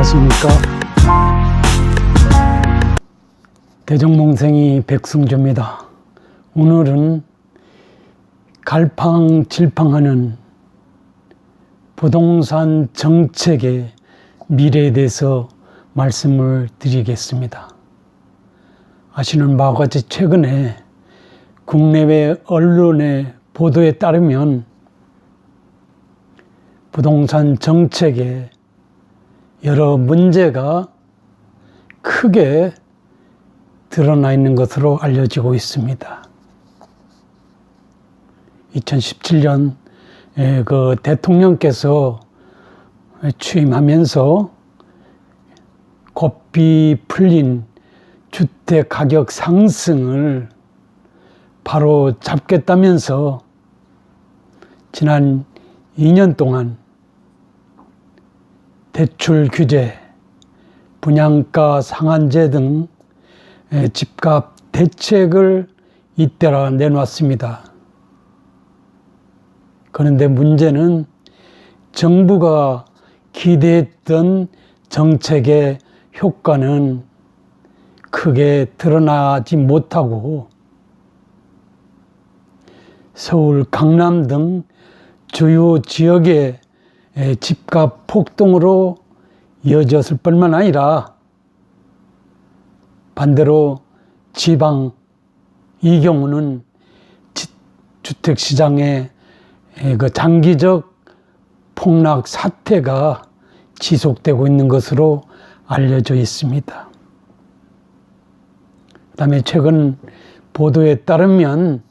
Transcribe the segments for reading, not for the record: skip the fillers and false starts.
안녕하십니까. 대정몽생이 백승주입니다. 오늘은 갈팡질팡하는 부동산 정책의 미래에 대해서 말씀을 드리겠습니다. 아시는 바와 같이 최근에 국내외 언론의 보도에 따르면 부동산 정책에 여러 문제가 크게 드러나 있는 것으로 알려지고 있습니다. 2017년 그 대통령께서 취임하면서 고삐 풀린 주택 가격 상승을 바로 잡겠다면서 지난 2년 동안 대출 규제, 분양가 상한제 등 집값 대책을 잇따라 내놓았습니다. 그런데 문제는 정부가 기대했던 정책의 효과는 크게 드러나지 못하고 서울, 강남 등 주요 지역의 집값 폭등으로 이어졌을 뿐만 아니라 반대로 지방, 이 경우는 주택시장의 그 장기적 폭락 사태가 지속되고 있는 것으로 알려져 있습니다. 그다음에 최근 보도에 따르면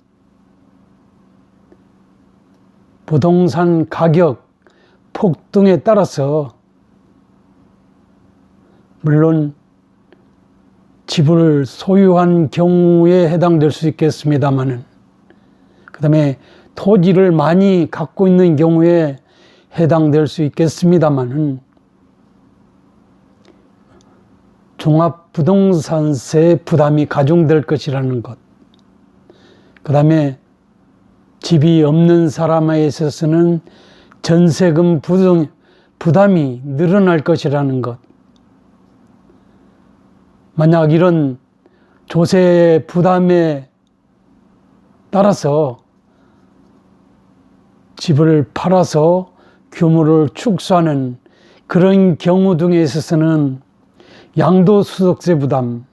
부동산 가격 폭등에 따라서 물론 집을 소유한 경우에 해당될 수 있겠습니다만은, 그 다음에 토지를 많이 갖고 있는 경우에 해당될 수 있겠습니다만은, 종합부동산세 부담이 가중될 것이라는 것, 그 다음에 집이 없는 사람에 있어서는 전세금 부담이 늘어날 것이라는 것, 만약 이런 조세 부담에 따라서 집을 팔아서 규모를 축소하는 그런 경우 등에 있어서는 양도소득세 부담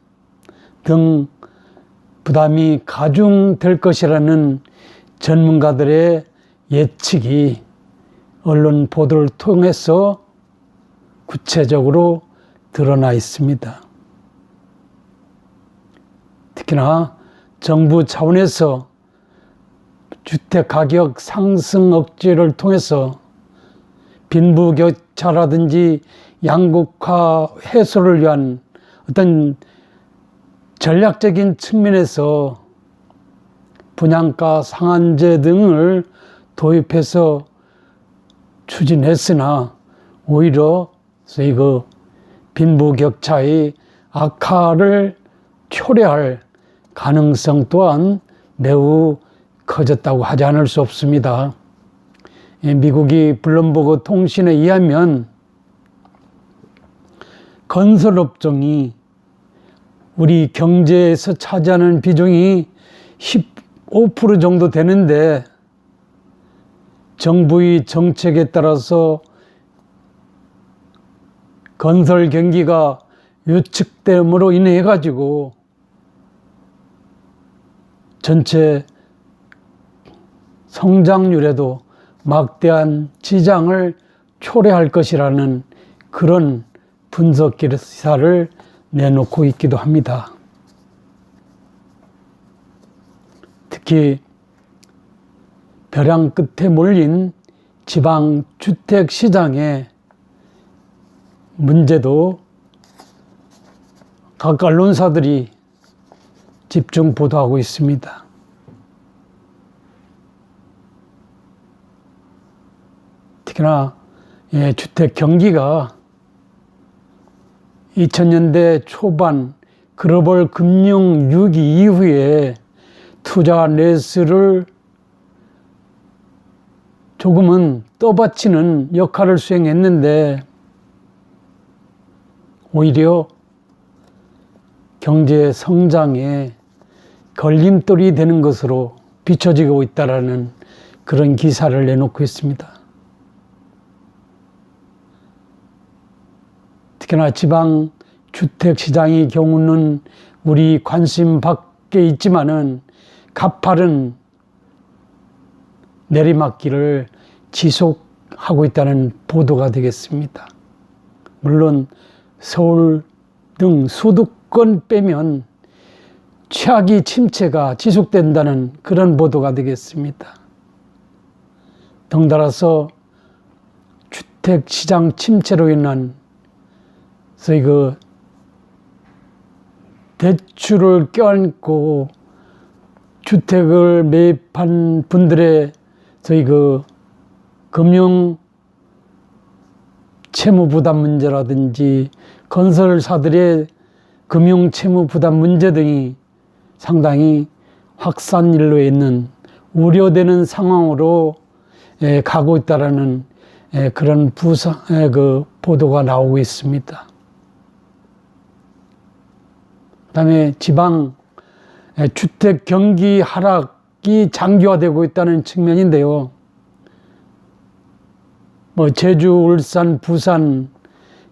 등 부담이 가중될 것이라는 전문가들의 예측이 언론 보도를 통해서 구체적으로 드러나 있습니다. 특히나 정부 차원에서 주택가격 상승 억제를 통해서 빈부격차라든지 양극화 해소를 위한 어떤 전략적인 측면에서 분양가 상한제 등을 도입해서 추진했으나 오히려 그 빈부격차의 악화를 초래할 가능성 또한 매우 커졌다고 하지 않을 수 없습니다. 미국이 블룸버그 통신에 의하면 건설업종이 우리 경제에서 차지하는 비중이 15% 정도 되는데 정부의 정책에 따라서 건설 경기가 위축됨으로 인해 가지고 전체 성장률에도 막대한 지장을 초래할 것이라는 그런 분석 기사를 내놓고 있기도 합니다. 특히 벼랑 끝에 몰린 지방 주택 시장의 문제도 각 언론사들이 집중 보도하고 있습니다. 특히나 주택 경기가 2000년대 초반 글로벌 금융 위기 이후에 투자 레스를 조금은 떠받치는 역할을 수행했는데 오히려 경제 성장에 걸림돌이 되는 것으로 비춰지고 있다라는 그런 기사를 내놓고 있습니다. 특히나 지방 주택 시장의 경우는 우리 관심 밖에 있지만은 가파른 내리막길을 지속하고 있다는 보도가 되겠습니다. 물론 서울 등 수도권 빼면 최악의 침체가 지속된다는 그런 보도가 되겠습니다. 덩달아서 주택시장 침체로 인한 저희 대출을 껴안고 주택을 매입한 분들의 저희 금융 채무 부담 문제라든지 건설사들의 금융 채무 부담 문제 등이 상당히 확산일로에 있는 우려되는 상황으로 가고 있다라는 그런 보도가 나오고 있습니다. 그다음에 지방 주택 경기 하락이 장기화되고 있다는 측면인데요. 제주, 울산, 부산,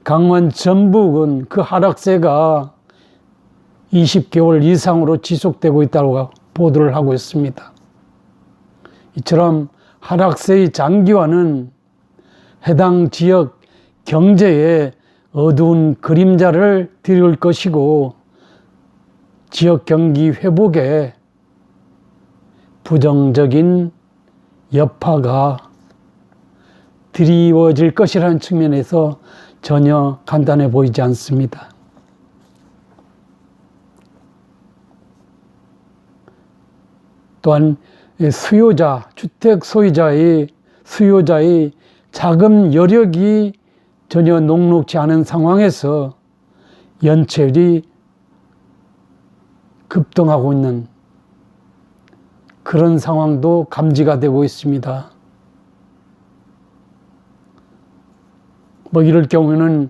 강원, 전북은 그 하락세가 20개월 이상으로 지속되고 있다고 보도를 하고 있습니다. 이처럼 하락세의 장기화는 해당 지역 경제에 어두운 그림자를 드릴 것이고 지역 경기 회복에 부정적인 여파가 드리워질 것이라는 측면에서 전혀 간단해 보이지 않습니다. 또한 주택 소유자의 자금 여력이 전혀 녹록지 않은 상황에서 연체율이 급등하고 있는 그런 상황도 감지가 되고 있습니다. 이럴 경우에는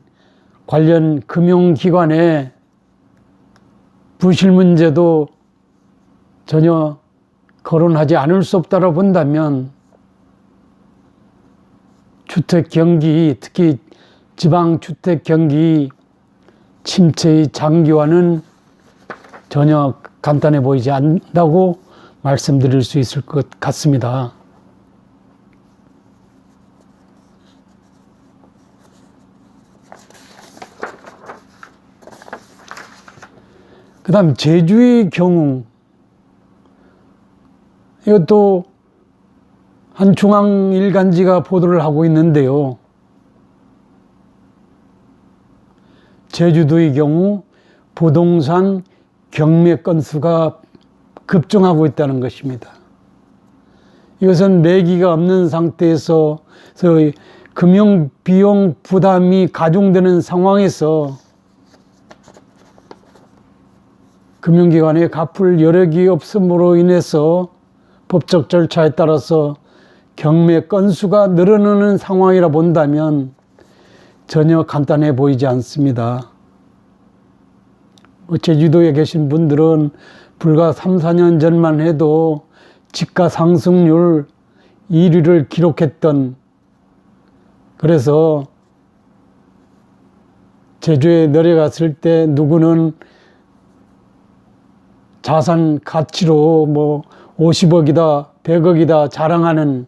관련 금융기관의 부실 문제도 전혀 거론하지 않을 수 없다고 본다면 주택 경기, 특히 지방 주택 경기 침체의 장기화는 전혀 간단해 보이지 않는다고 말씀드릴 수 있을 것 같습니다. 그 다음 제주의 경우, 이것도 한 중앙일간지가 보도를 하고 있는데요. 제주도의 경우 부동산 경매 건수가 급증하고 있다는 것입니다. 이것은 매기가 없는 상태에서 금융 비용 부담이 가중되는 상황에서 금융기관에 갚을 여력이 없음으로 인해서 법적 절차에 따라서 경매 건수가 늘어나는 상황이라 본다면 전혀 간단해 보이지 않습니다. 제주도에 계신 분들은 불과 3, 4년 전만 해도 집가 상승률 1위를 기록했던, 그래서 제주에 내려갔을 때 누구는 자산 가치로 50억이다, 100억이다 자랑하는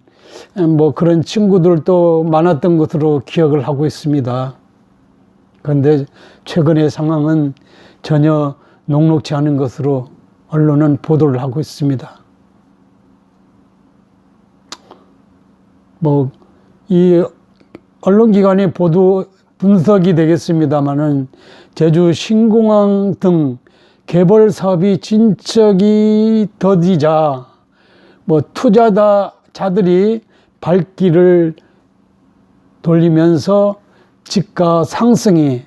그런 친구들도 많았던 것으로 기억을 하고 있습니다. 그런데 최근의 상황은 전혀 녹록지 않은 것으로 언론은 보도를 하고 있습니다. 이 언론기관의 보도 분석이 되겠습니다마는 제주 신공항 등 개발 사업이 진척이 더디자 투자자들이 발길을 돌리면서 집가 상승이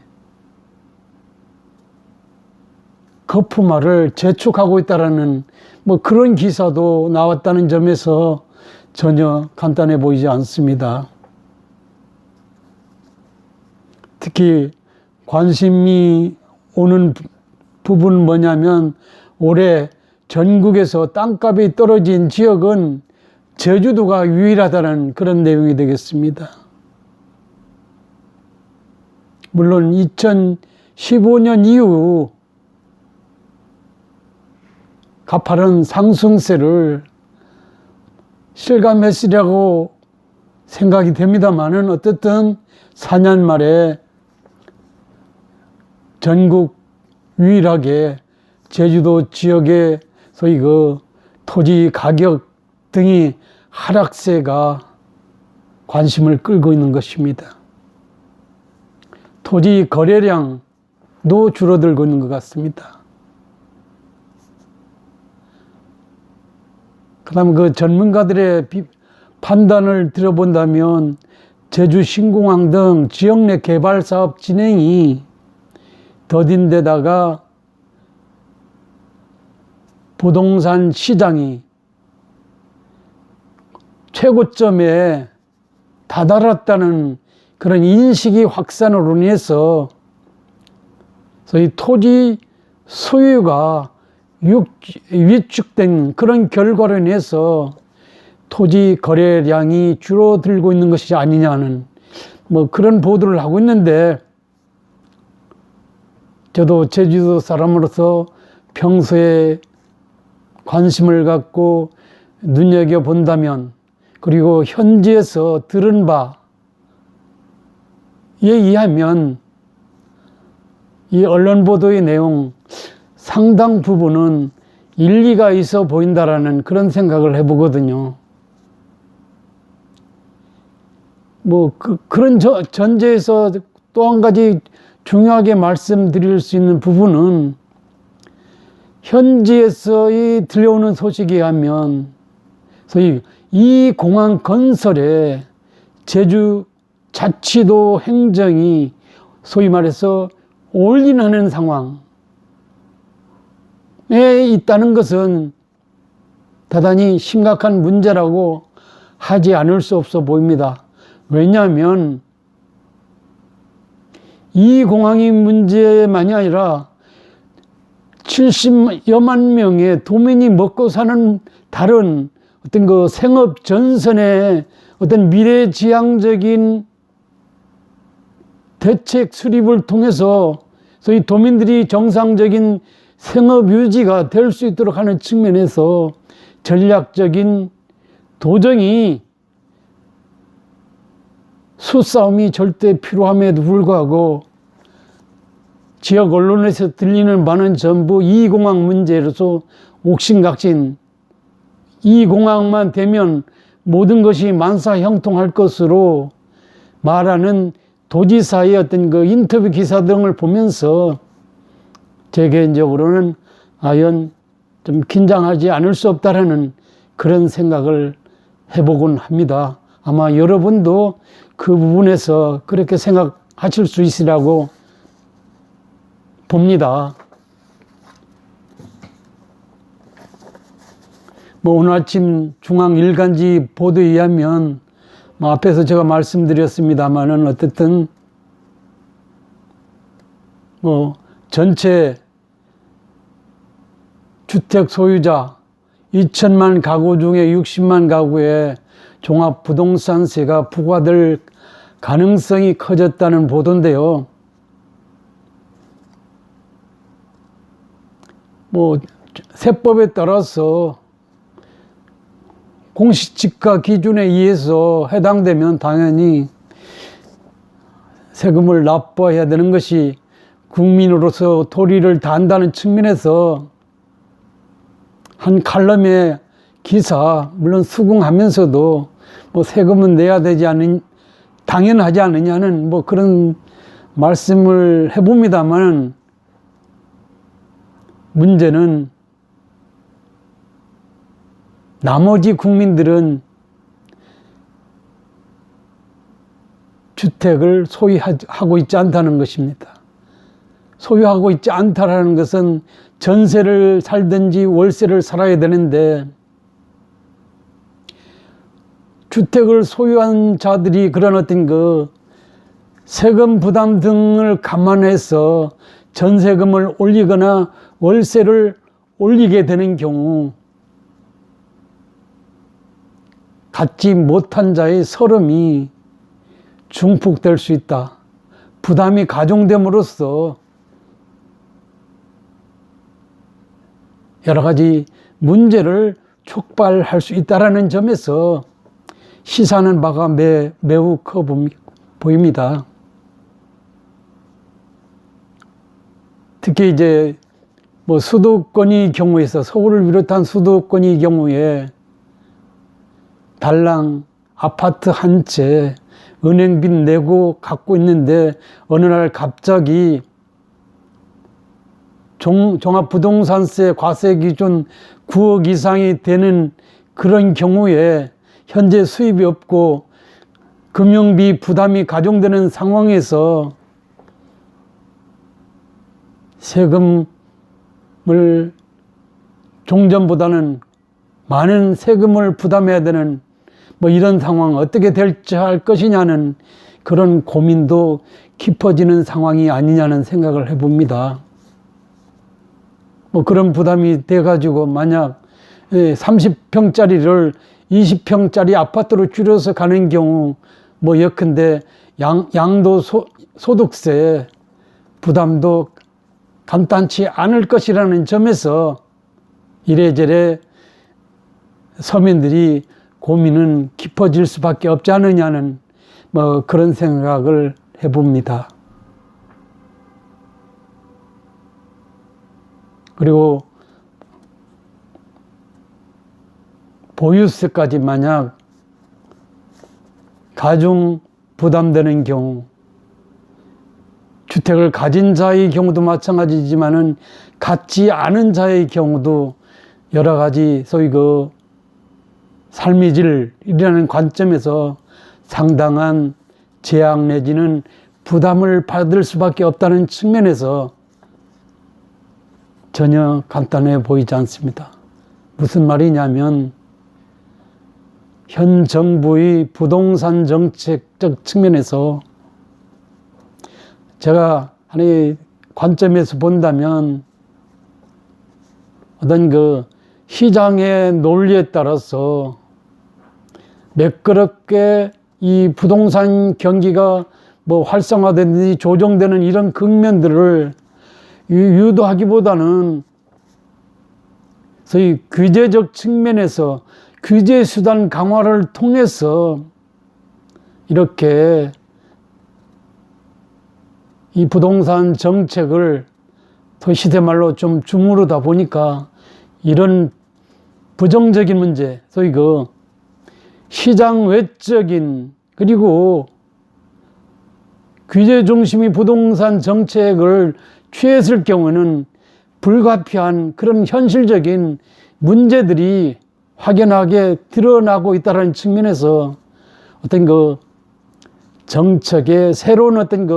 거품알을 재촉하고 있다라는 그런 기사도 나왔다는 점에서 전혀 간단해 보이지 않습니다. 특히 관심이 오는 부분은 뭐냐면 올해 전국에서 땅값이 떨어진 지역은 제주도가 유일하다는 그런 내용이 되겠습니다. 물론 2015년 이후 가파른 상승세를 실감했으리라고 생각이 됩니다만은 어쨌든 4년 말에 전국 유일하게 제주도 지역의 소위 그 토지 가격 등이 하락세가 관심을 끌고 있는 것입니다. 토지 거래량도 줄어들고 있는 것 같습니다. 그다음 그 전문가들의 판단을 들어본다면 제주 신공항 등 지역 내 개발 사업 진행이 더딘 데다가 부동산 시장이 최고점에 다다랐다는 그런 인식이 확산으로 인해서 소위 토지 소유가 위축된 그런 결과로 인해서 토지 거래량이 줄어들고 있는 것이 아니냐는 뭐 그런 보도를 하고 있는데, 저도 제주도 사람으로서 평소에 관심을 갖고 눈여겨본다면, 그리고 현지에서 들은 바에 의하면 이 언론 보도의 내용 상당 부분은 일리가 있어 보인다라는 그런 생각을 해보거든요. 뭐 그런 전제에서 또 한 가지 중요하게 말씀드릴 수 있는 부분은, 현지에서 들려오는 소식에 의하면 소위 이 공항 건설에 제주 자치도 행정이 소위 말해서 올인하는 상황에 있다는 것은 대단히 심각한 문제라고 하지 않을 수 없어 보입니다. 왜냐하면 이 공항이 문제만이 아니라 70여만 명의 도민이 먹고 사는 다른 어떤 그 생업 전선의 어떤 미래지향적인 대책 수립을 통해서 소위 도민들이 정상적인 생업 유지가 될 수 있도록 하는 측면에서 전략적인 도정이 수싸움이 절대 필요함에도 불구하고 지역 언론에서 들리는 바는 전부 이 공항 문제로서 옥신각신, 이 공항만 되면 모든 것이 만사형통할 것으로 말하는 도지사의 어떤 그 인터뷰 기사 등을 보면서 제 개인적으로는 과연 좀 긴장하지 않을 수 없다라는 그런 생각을 해보곤 합니다. 아마 여러분도 그 부분에서 그렇게 생각하실 수 있으라고 봅니다. 뭐 오늘 아침 중앙 일간지 보도에 의하면 뭐 앞에서 제가 말씀드렸습니다만은 어쨌든 뭐 전체 주택 소유자 2천만 가구 중에 60만 가구에 종합부동산세가 부과될 가능성이 커졌다는 보도인데요. 뭐 세법에 따라서 공시지가 기준에 의해서 해당되면 당연히 세금을 납부해야 되는 것이 국민으로서 도리를 다한다는 측면에서 한 칼럼의 기사, 물론 수긍하면서도 뭐 세금은 내야 되지 당연하지 않느냐는 뭐 그런 말씀을 해봅니다만, 문제는 나머지 국민들은 주택을 소유하고 있지 않다는 것입니다. 소유하고 있지 않다라는 것은 전세를 살든지 월세를 살아야 되는데, 주택을 소유한 자들이 그런 어떤 그 세금 부담 등을 감안해서 전세금을 올리거나 월세를 올리게 되는 경우 갖지 못한 자의 서름이 중폭될 수 있다. 부담이 가중됨으로써 여러 가지 문제를 촉발할 수 있다는 점에서 시사하는 바가 매우 커 보입니다. 특히 이제 수도권의 경우에서 서울을 비롯한 수도권의 경우에 달랑 아파트 한 채 은행빚 내고 갖고 있는데 어느 날 갑자기 종합부동산세 과세 기준 9억 이상이 되는 그런 경우에 현재 수입이 없고 금융비 부담이 가중되는 상황에서 세금을 종전보다는 많은 세금을 부담해야 되는 이런 상황 어떻게 대처할 것이냐는 그런 고민도 깊어지는 상황이 아니냐는 생각을 해봅니다. 그런 부담이 돼가지고 만약 30평짜리를 20평짜리 아파트로 줄여서 가는 경우 예컨대 양도소득세 부담도 간단치 않을 것이라는 점에서 이래저래 서민들이 고민은 깊어질 수밖에 없지 않느냐는 그런 생각을 해봅니다. 그리고 보유세까지 만약 가중 부담되는 경우, 주택을 가진 자의 경우도 마찬가지지만은 갖지 않은 자의 경우도 여러 가지 소위 삶의 질이라는 관점에서 상당한 제약 내지는 부담을 받을 수밖에 없다는 측면에서 전혀 간단해 보이지 않습니다. 무슨 말이냐면 현 정부의 부동산 정책적 측면에서 제가 하나의 관점에서 본다면 어떤 시장의 논리에 따라서 매끄럽게 이 부동산 경기가 활성화되든지 조정되는 이런 국면들을 유도하기보다는 소위 규제적 측면에서 규제 수단 강화를 통해서 이렇게 이 부동산 정책을 더 시대말로 좀 주무르다 보니까 이런 부정적인 문제, 소위 시장 외적인 그리고 규제 중심의 부동산 정책을 취했을 경우는 불가피한 그런 현실적인 문제들이 확연하게 드러나고 있다는 측면에서 어떤 정책의 새로운 어떤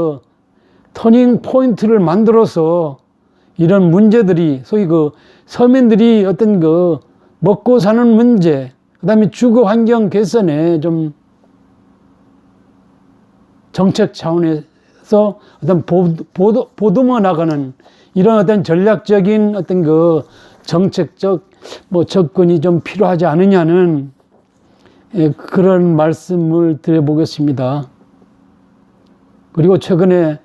터닝 포인트를 만들어서 이런 문제들이 소위 서민들이 어떤 먹고 사는 문제, 그 다음에 주거 환경 개선에 좀 정책 차원에서 어떤 보듬어 나가는 이런 어떤 전략적인 어떤 정책적 접근이 좀 필요하지 않느냐는 그런 말씀을 드려보겠습니다. 그리고 최근에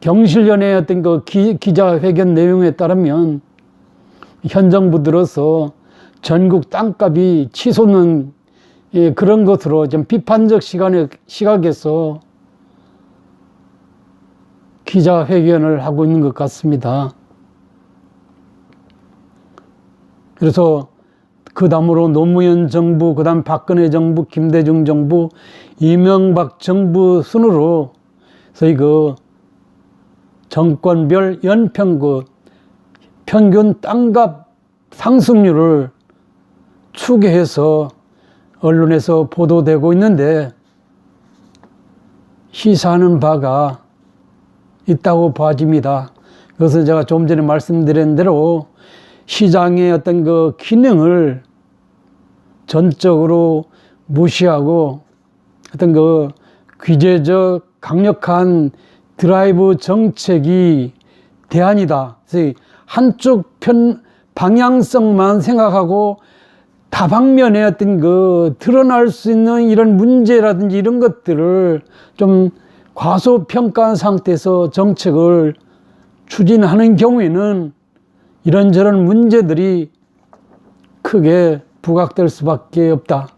경실련의 어떤 기자회견 내용에 따르면 현 정부 들어서 전국 땅값이 치솟는 그런 것으로 좀 비판적 시각에서 기자회견을 하고 있는 것 같습니다. 그래서 그 다음으로 노무현 정부, 그 다음 박근혜 정부, 김대중 정부, 이명박 정부 순으로 저희 정권별 연평 평균 땅값 상승률을 추계해서 언론에서 보도되고 있는데 시사하는 바가 있다고 봐집니다. 그것은 제가 좀 전에 말씀드린 대로 시장의 어떤 기능을 전적으로 무시하고 어떤 규제적 강력한 드라이브 정책이 대안이다. 그래서 한쪽 방향성만 생각하고 다방면의 어떤 드러날 수 있는 이런 문제라든지 이런 것들을 좀 과소평가한 상태에서 정책을 추진하는 경우에는 이런저런 문제들이 크게 부각될 수밖에 없다.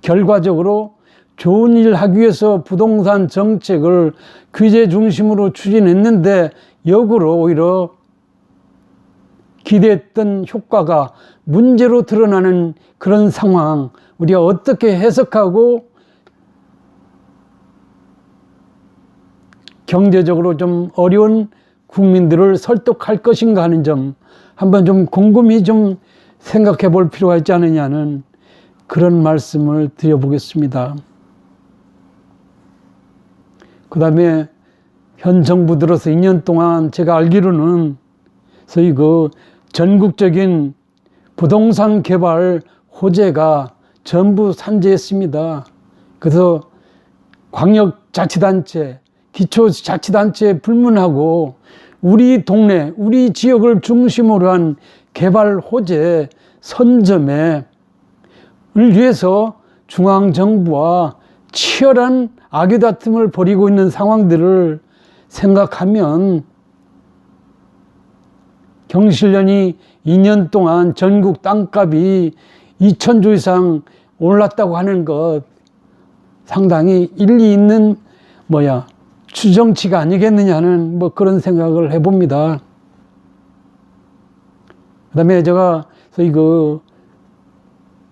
결과적으로 좋은 일 하기 위해서 부동산 정책을 규제 중심으로 추진했는데 역으로 오히려 기대했던 효과가 문제로 드러나는 그런 상황, 우리가 어떻게 해석하고 경제적으로 좀 어려운 국민들을 설득할 것인가 하는 점 한번 좀 곰곰이 좀 생각해 볼 필요가 있지 않느냐는 그런 말씀을 드려보겠습니다. 그 다음에 현 정부 들어서 2년 동안 제가 알기로는 소위 전국적인 부동산 개발 호재가 전부 산재했습니다. 그래서 광역자치단체, 기초자치단체에 불문하고 우리 동네, 우리 지역을 중심으로 한 개발 호재 선점을 위해서 중앙정부와 치열한 악유다툼을 벌이고 있는 상황들을 생각하면 경실련이 2년 동안 전국 땅값이 2,000조 이상 올랐다고 하는 것 상당히 일리 있는 추정치가 아니겠느냐는 그런 생각을 해봅니다. 그 다음에 제가 소위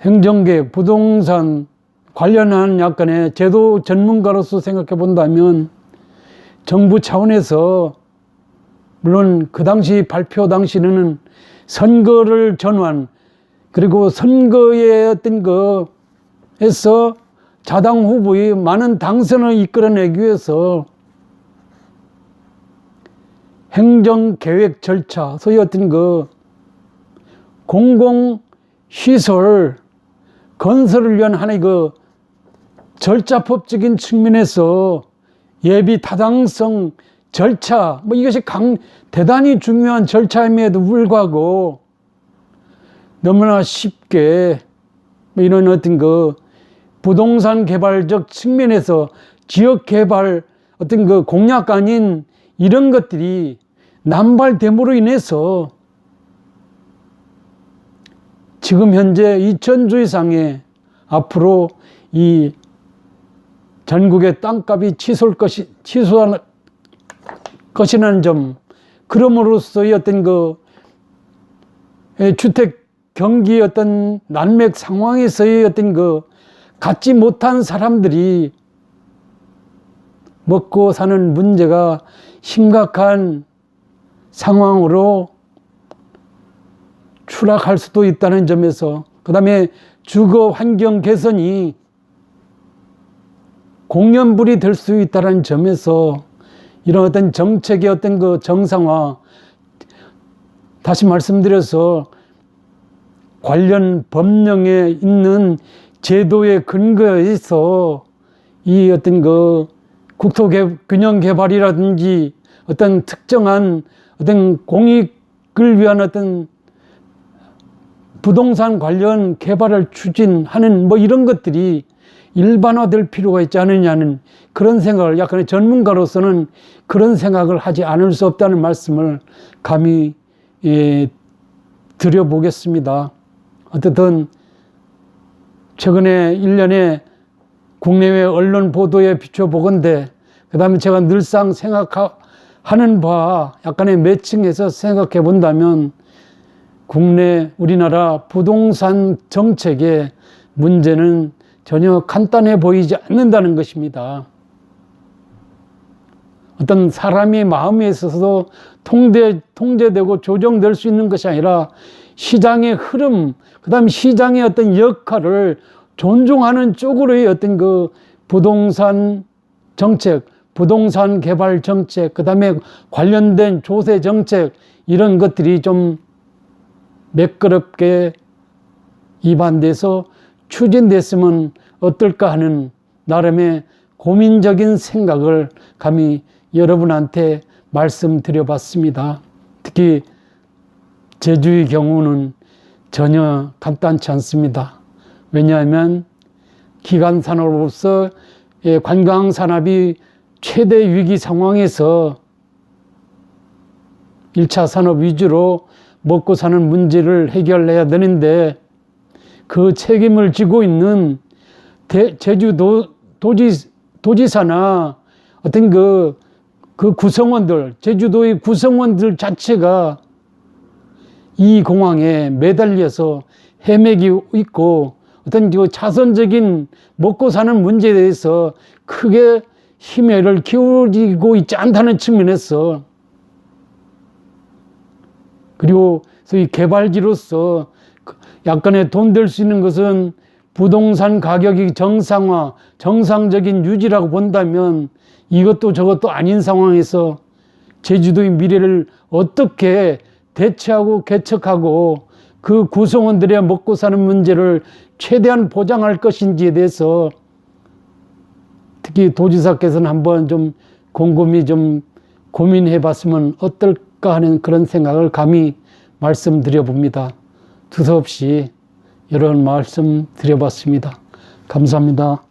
행정계획, 부동산 관련한 약간의 제도 전문가로서 생각해 본다면 정부 차원에서 물론 그 당시 발표 당시는 선거를 전환 그리고 선거의 어떤 거에서 자당 후보의 많은 당선을 이끌어내기 위해서 행정계획 절차, 소위 어떤 공공시설 건설을 위한 하나의 절차법적인 측면에서 예비 타당성 절차, 이것이 대단히 중요한 절차임에도 불구하고 너무나 쉽게 이런 어떤 부동산 개발적 측면에서 지역 개발 어떤 공약 아닌 이런 것들이 남발됨으로 인해서 지금 현재 2,000조 이상의 앞으로 이 전국의 땅값이 치솟을 것이라는 점, 그럼으로써의 어떤 주택 경기 어떤 난맥 상황에서의 어떤 갖지 못한 사람들이 먹고 사는 문제가 심각한 상황으로 추락할 수도 있다는 점에서, 그 다음에 주거 환경 개선이 공연불이 될 수 있다는 점에서 이런 어떤 정책의 어떤 정상화, 다시 말씀드려서 관련 법령에 있는 제도의 근거에서 이 어떤 국토균형개발이라든지 어떤 특정한 어떤 공익을 위한 어떤 부동산 관련 개발을 추진하는 이런 것들이 일반화될 필요가 있지 않느냐는 그런 생각을, 약간의 전문가로서는 그런 생각을 하지 않을 수 없다는 말씀을 감히 드려보겠습니다. 어쨌든 최근에 일련의 국내외 언론 보도에 비춰보건대, 그 다음에 제가 늘상 생각하는 바 약간의 매칭해서 생각해 본다면 국내 우리나라 부동산 정책의 문제는 전혀 간단해 보이지 않는다는 것입니다. 어떤 사람의 마음에 있어서도 통제되고 조정될 수 있는 것이 아니라 시장의 흐름, 그 다음에 시장의 어떤 역할을 존중하는 쪽으로의 어떤 부동산 정책, 부동산 개발 정책, 그 다음에 관련된 조세 정책, 이런 것들이 좀 매끄럽게 입안돼서 추진됐으면 어떨까 하는 나름의 고민적인 생각을 감히 여러분한테 말씀드려봤습니다. 특히 제주의 경우는 전혀 간단치 않습니다. 왜냐하면 기간산업으로서 관광산업이 최대 위기 상황에서 1차 산업 위주로 먹고 사는 문제를 해결해야 되는데 그 책임을 지고 있는 제주도 도지사나 어떤 그 구성원들, 제주도의 구성원들 자체가 이 공항에 매달려서 헤매고 있고 어떤 그 자선적인 먹고 사는 문제에 대해서 크게 심혈을 기울이고 있지 않다는 측면에서, 그리고 소위 개발지로서 약간의 돈 될 수 있는 것은 부동산 가격이 정상화, 정상적인 유지라고 본다면 이것도 저것도 아닌 상황에서 제주도의 미래를 어떻게 대체하고 개척하고 그 구성원들의 먹고 사는 문제를 최대한 보장할 것인지에 대해서 특히 도지사께서는 한번 좀 곰곰이 좀 고민해 봤으면 어떨까 하는 그런 생각을 감히 말씀드려 봅니다. 두서없이 이런 말씀 드려봤습니다. 감사합니다.